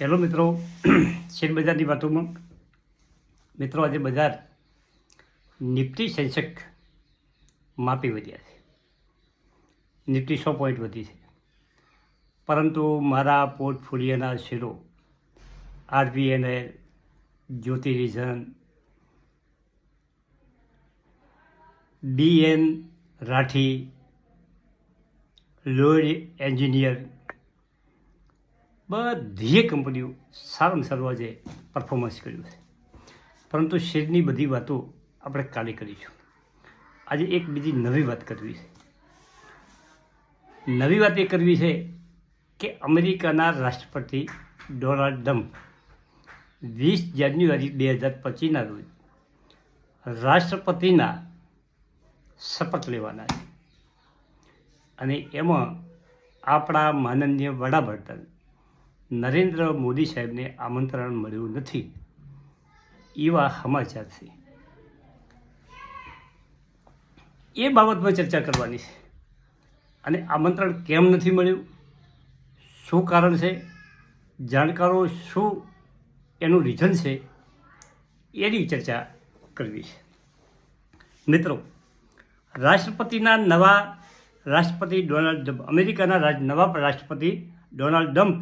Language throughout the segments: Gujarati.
હેલો મિત્રો, શેર બજારની વાતોમાં મિત્રો આજે બજાર નિફ્ટી સેન્સેક્સ માપી વધ્યા છે. નિફ્ટી 100 પોઈન્ટ વધી છે, પરંતુ મારા પોર્ટફોલિયોના શેરો RBNL, Jyoti resins, BN Rathi, Lloyd engineer બધી કંપનીઓ સારામાં સારું આજે પરફોર્મન્સ કર્યું છે. પરંતુ શેરની બધી વાતો આપણે કાલે કરીશું. આજે એક બીજી નવી વાત કરવી છે. નવી વાત એ કરવી છે કે અમેરિકાના રાષ્ટ્રપતિ ડોનાલ્ડ ટ્રમ્પ 20 જાન્યુઆરી 2025ના રોજ રાષ્ટ્રપતિના શપથ લેવાના છે. અને એમાં આપણા માનનીય વડાપ્રધાન નરેન્દ્ર મોદી સાહેબને આમંત્રણ મળ્યું નથી એવા સમાચાર છે. એ બાબતમાં ચર્ચા કરવાની છે. અને આમંત્રણ કેમ નથી મળ્યું, શું કારણ છે, જાણકારો શું એનું રીઝન છે, એની ચર્ચા કરવી છે. મિત્રો, નવા રાષ્ટ્રપતિ ડોનાલ્ડ ટ્રમ્પ, અમેરિકાના નવા રાષ્ટ્રપતિ ડોનાલ્ડ ટ્રમ્પ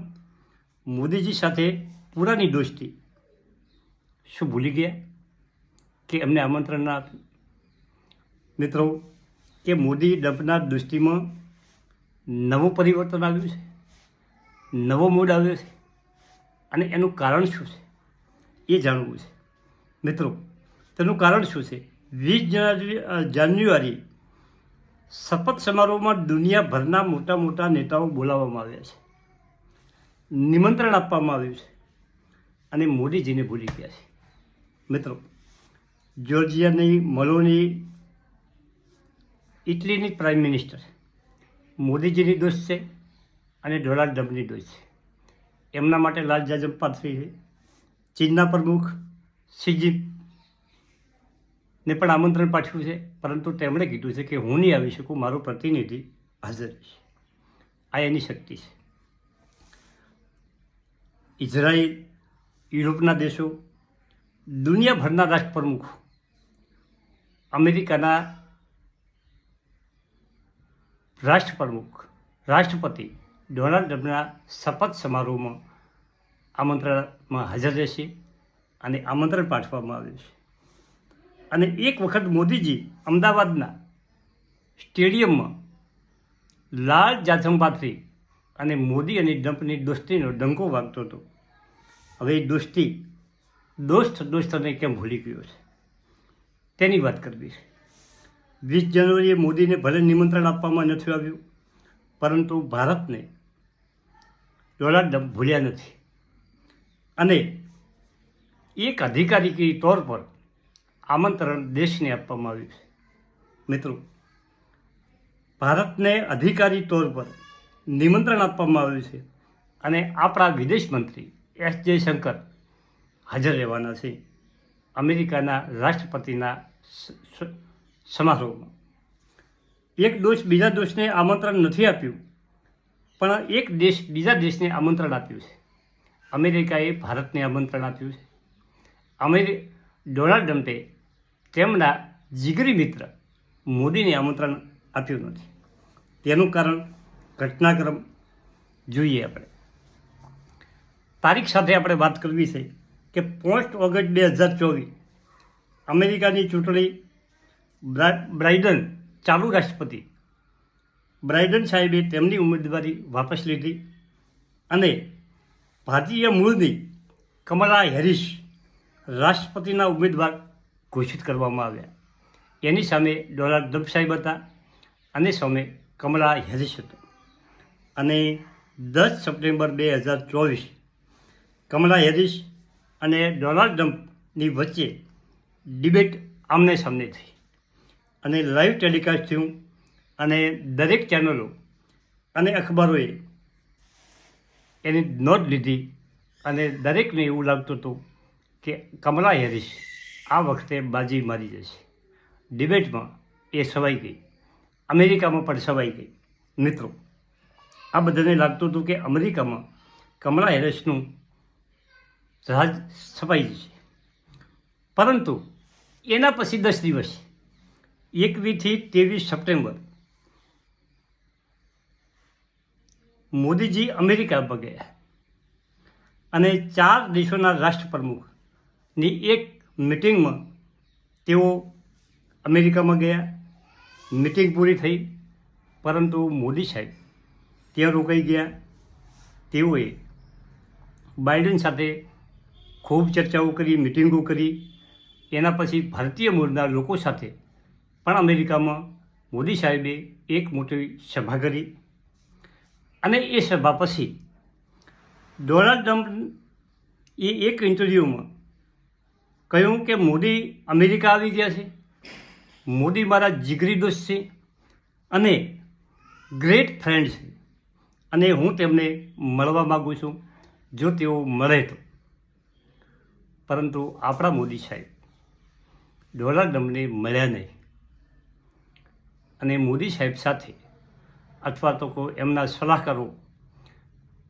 મોદીજી સાથે પુરાની દોસ્તી શું ભૂલી ગયા કે એમને આમંત્રણ ના આપ્યું? મિત્રો, કે મોદી ટ્રમ્પના દોસ્તીમાં નવું પરિવર્તન આવ્યું છે, નવો મૂડ આવ્યો છે, અને એનું કારણ શું છે એ જાણવું છે. મિત્રો, તેનું કારણ શું છે? 20 જાન્યુઆરી શપથ સમારોહમાં દુનિયાભરના મોટા મોટા નેતાઓ બોલાવવામાં આવ્યા છે, નિમંત્રણ આપવામાં આવ્યું છે, અને મોદીજીને ભૂલી ગયા છે. મિત્રો, જ્યોર્જિયાની મેલોની ઇટલીની પ્રાઇમ મિનિસ્ટર મોદીજીની દોસ્ત છે અને ડોનાલ્ડ ટ્રમ્પની દોસ્ત છે. એમના માટે લાલ જાજમ પાથરી છે. ચીનના પ્રમુખ શી જીનપિંગને પણ આમંત્રણ પાઠવ્યું છે, પરંતુ તેમણે કીધું છે કે હું નહીં આવી શકું, મારો પ્રતિનિધિ હાજર છે. આ એની શક્તિ છે. ઇઝરાયલ, યુરોપના દેશો, દુનિયાભરના રાષ્ટ્રપ્રમુખો અમેરિકાના રાષ્ટ્રપતિ ડોનાલ્ડ ટ્રમ્પના શપથ સમારોહમાં આમંત્રણમાં હાજર રહેશે અને આમંત્રણ પાઠવવામાં આવ્યું છે. અને એક વખત મોદીજી અમદાવાદના સ્ટેડિયમમાં લાલ જાજમ પાથરી અને મોદી અને ટ્રમ્પની દોસ્તીનો ડંકો વાગતો હતો. હવે એ દોસ્તી દોસ્તને કેમ ભૂલી ગયો છે તેની વાત કરવી છે. 20 જાન્યુઆરીએ મોદીને ભલે નિમંત્રણ આપવામાં નથી આવ્યું, પરંતુ ભારતને ડોનાલ્ડ ટ્રમ્પ ભૂલ્યા નથી. અને એક અધિકારી તौर પર આમંત્રણ દેશને આપવામાં આવ્યું છે. મિત્રો, ભારતને અધિકારી તौर પર નિમંત્રણ આપવામાં આવ્યું છે અને આપણા વિદેશ મંત્રી એસ જયશંકર હાજર રહેવાના છે અમેરિકાના રાષ્ટ્રપતિના સમારોહમાં. એક દેશ બીજા દેશને આમંત્રણ નથી આપ્યું, પણ એક દેશ બીજા દેશને આમંત્રણ આપ્યું છે. અમેરિકાએ ભારતને આમંત્રણ આપ્યું છે. ડોનાલ્ડ ટ્રમ્પે તેમના જીગરી મિત્ર મોદીને આમંત્રણ આપ્યું નથી. તેનું કારણ ઘટનાક્રમ જોઈએ. આપણે તારીખ સાથે આપણે વાત કરવી છે કે 5 ઓગસ્ટ 2024 અમેરિકાની ચૂંટણી બાઇડન, ચાલુ રાષ્ટ્રપતિ બાઇડન સાહેબે તેમની ઉમેદવારી વાપસ લીધી અને ભારતીય મૂળની કમલા હેરિસ રાષ્ટ્રપતિના ઉમેદવાર ઘોષિત કરવામાં આવ્યા. એની સામે ડોનાલ્ડ ટ્રમ્પ સાહેબ હતા અને સામે કમલા હેરિસ હતો. અને 10 સપ્ટેમ્બર 2024 કમલા હેરિસ અને ડોનાલ્ડ ટ્રમ્પની વચ્ચે ડિબેટ આમને સામને થઈ અને લાઈવ ટેલિકાસ્ટ થયું. અને દરેક ચેનલો અને અખબારોએ એની નોંધ લીધી અને દરેકને એવું લાગતું હતું કે કમલા હેરિસ આ વખતે બાજી મારી જશે. ડિબેટમાં એ સવાઈ ગઈ, અમેરિકામાં પણ સવાઈ ગઈ. મિત્રો, આ બધાને લાગતું હતું કે અમેરિકામાં કમલા હેરિસનું જહાજ છપાઈ જશે. પરંતુ એના પછી 10 દિવસ 21થી 23 સપ્ટેમ્બર મોદીજી અમેરિકામાં ગયા અને 4 દેશોના રાષ્ટ્રપ્રમુખની એક મિટિંગમાં તેઓ અમેરિકામાં ગયા. મિટિંગ પૂરી થઈ, પરંતુ મોદી સાહેબ ત્યાં રોકાઈ ગયા. તેઓએ બાઇડન સાથે ખૂબ ચર્ચાઓ કરી, મિટિંગો કરી. એના પછી ભારતીય મૂળના લોકો સાથે પણ અમેરિકામાં મોદી સાહેબે એક મોટી સભા કરી અને એ સભા પછી ડોનાલ્ડ ટ્રમ્પ એક ઇન્ટરવ્યૂમાં કહ્યું કે મોદી અમેરિકા આવી ગયા છે, મોદી મારા જીગરી દોસ્ત છે અને ગ્રેટ ફ્રેન્ડ છે અને હું તેમને મળવા માગું છું જો તેઓ મળે તો. પરંતુ આપણા મોદી સાહેબ ડોનાલ્ડ ટ્રમ્પને મળ્યા નહીં અને મોદી સાહેબ સાથે અથવા તો કોઈ એમના સલાહકારો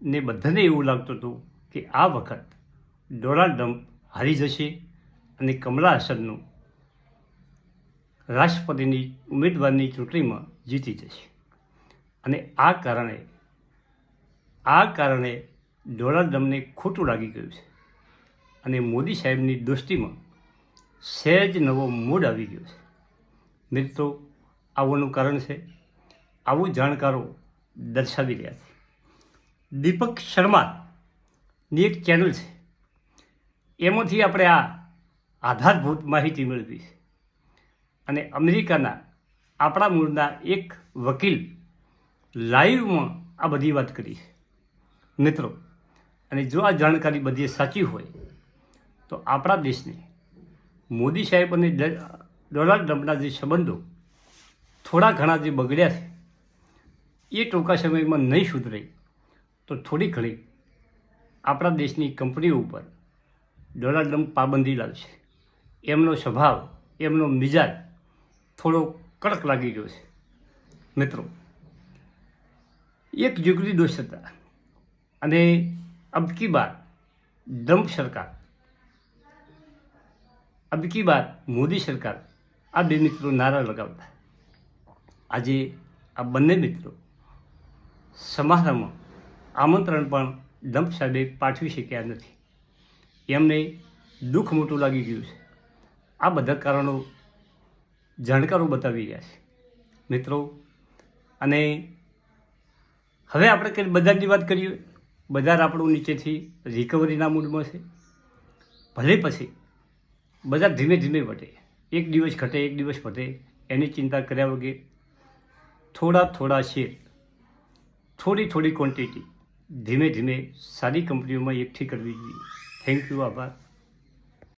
ને બધાને એવું લાગતું હતું કે આ વખત ડોનાલ્ડ ટ્રમ્પ હારી જશે અને કમલા હસનનું રાષ્ટ્રપતિની ઉમેદવારની ચૂંટણીમાં જીતી જશે. અને આ કારણે ડોનાલ્ડ ટ્રમ્પને ખોટું લાગી ગયું છે અને મોદી સાહેબની દોસ્તીમાં સહેજ નવો મૂડ આવી ગયો છે. મિત્રો, આવવાનું કારણ છે, આવું જાણકારો દર્શાવી રહ્યા છે. દીપક શર્માની એક ચેનલ છે, એમાંથી આપણે આ આધારભૂત માહિતી મેળવી છે અને અમેરિકાના આપણા મૂળના એક વકીલ લાઈવમાં આ બધી વાત કરી છે. મિત્રો, અને જો આ જાણકારી બધી સાચી હોય તો આપણા દેશને મોદી સાહેબ અને ડોનાલ્ડ ટ્રમ્પના જે સંબંધો થોડા ઘણા જે બગડ્યા છે એ ટૂંકા સમયમાં નહીં સુધરે તો થોડી ઘણી આપણા દેશની કંપનીઓ ઉપર ડોનાલ્ડ ટ્રમ્પ પાબંદી લાવશે. એમનો સ્વભાવ, એમનો મિજાજ થોડો કડક લાગી ગયો છે. મિત્રો, એક જીગરી દોસ્ત હતા અને અબકી બાર ટ્રમ્પ સરકાર, અબકી બાર મોદી સરકાર, આ બે મિત્રો નારા લગાવતા. આજે આ બંને મિત્રો સમારંભમાં આમંત્રણ પણ ટ્રમ્પ સાહેબે પાઠવી શક્યા નથી. એમને દુઃખ મોટું લાગી ગયું છે. આ બધા કારણો જાણકારો બતાવી રહ્યા છે. મિત્રો, અને હવે આપણે કંઈ બજારની વાત કરીએ. બજાર આપણું નીચેથી રિકવરીના મૂડમાં છે. ભલે પછી બજાર ધીમે ધીમે વધે, એક દિવસ ઘટે એક દિવસ વધે, એની ચિંતા કર્યા વગર થોડા શેર, થોડી ક્વોન્ટિટી ધીમે ધીમે સારી કંપનીઓમાં એકઠી કરવી જોઈએ. Thank you. આભાર.